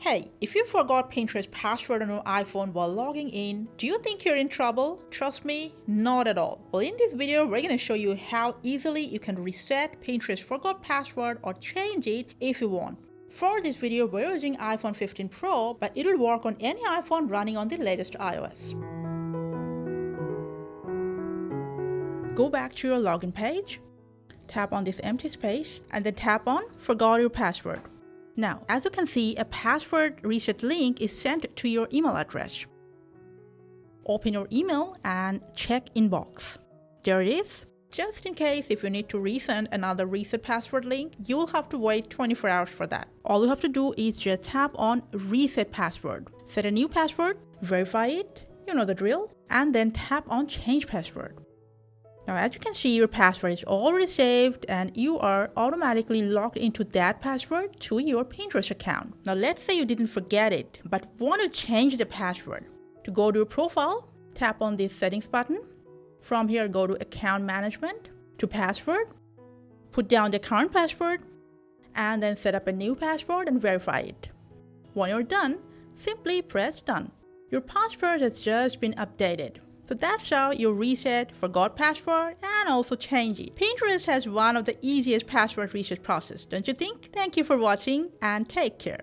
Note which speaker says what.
Speaker 1: Hey, if you forgot Pinterest password on your iPhone while logging in, do you think you're in trouble? Trust me, not at all. Well, in this video, we're going to show you how easily you can reset Pinterest forgot password or change it if you want. For this video, we're using iPhone 15 Pro, but it'll work on any iPhone running on the latest iOS. Go back to your login page, tap on this empty space, and then tap on Forgot Your Password. Now, as you can see, a password reset link is sent to your email address. Open your email and check inbox. There it is. Just in case if you need to resend another reset password link, you will have to wait 24 hours for that. All you have to do is just tap on reset password. Set a new password, verify it, you know the drill, and then tap on change password. Now, as you can see, your password is already saved and you are automatically logged into that password to your Pinterest account. Now, let's say you didn't forget it, but want to change the password. To go to your profile, tap on the settings button. From here, go to account management, to password, put down the current password, and then set up a new password and verify it. When you're done, simply press done. Your password has just been updated. So that's how you reset forgot password and also change it. Pinterest has one of the easiest password reset process, don't you think? Thank you for watching and take care.